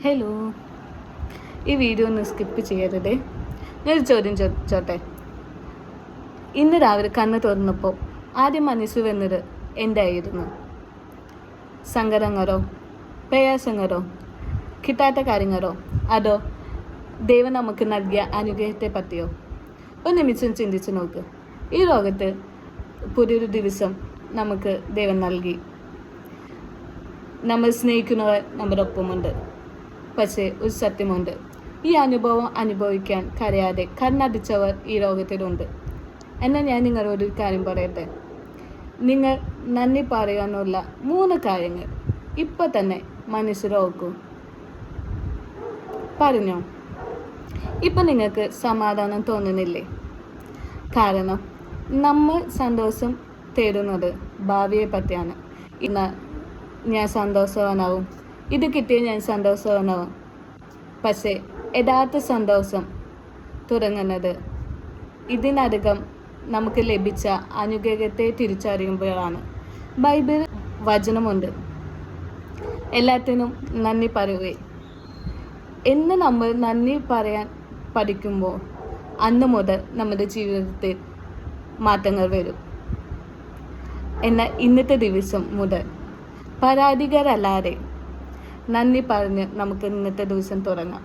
Hello, ഈ video ഒന്ന് skip ചെയ്യരുതേ. ഞാനൊരു ചോദ്യം ചോദിച്ചോട്ടെ. ഇന്ന് രാവിലെ കണ്ണ് തുറന്നപ്പോൾ ആദ്യം മനസ്സ് വന്നത് എന്തായിരുന്നു? സങ്കടങ്ങളോ, പ്രയാസങ്ങളോ, കിട്ടാത്ത കാര്യങ്ങളോ, അതോ ദൈവം നമുക്ക് നൽകിയ അനുഗ്രഹത്തെ പറ്റിയോ? ഒരു നിമിഷം ചിന്തിച്ച് നോക്ക്. ഈ ലോകത്ത് പുതിയൊരു ദിവസം നമുക്ക് ദൈവം നൽകി. നമ്മൾ സ്നേഹിക്കുന്നവർ നമ്മുടെ ഒപ്പമുണ്ട്. പക്ഷേ ഒരു സത്യമുണ്ട്, ഈ അനുഭവം അനുഭവിക്കാൻ കഴിയാതെ കണ്ണടിച്ചവർ ഈ ലോകത്തിലുണ്ട്. എന്നാൽ ഞാൻ നിങ്ങളോടൊരു കാര്യം പറയട്ടെ. നിങ്ങൾ നന്ദി പറയാനുള്ള 3 കാര്യങ്ങൾ ഇപ്പം തന്നെ മനസ്സിലാക്കൂ. പറഞ്ഞോ? ഇപ്പം നിങ്ങൾക്ക് സമാധാനം തോന്നുന്നില്ലേ? കാരണം നമ്മൾ സന്തോഷം തേടുന്നത് ഭാവിയെ പറ്റിയാണ്. ഇന്ന് ഞാൻ സന്തോഷവാനാവും, ഇത് കിട്ടിയ ഞാൻ സന്തോഷവാനാവും. പക്ഷേ യഥാർത്ഥ സന്തോഷം തുടങ്ങുന്നത് ഇതിനകം നമുക്ക് ലഭിച്ച അനുഗ്രഹത്തെ തിരിച്ചറിയുമ്പോഴാണ്. ബൈബിൾ വചനമുണ്ട്, എല്ലാത്തിനും നന്ദി പറയുക എന്ന്. നമ്മൾ നന്ദി പറയാൻ പഠിക്കുമ്പോൾ അന്ന് മുതൽ നമ്മുടെ ജീവിതത്തിൽ മാറ്റങ്ങൾ വരും. എന്നാൽ ഇന്നത്തെ ദിവസം മുതൽ പരാതികളല്ലാതെ നന്ദി പറഞ്ഞ് നമുക്ക് ഇന്നത്തെ ദിവസം തുടങ്ങാം.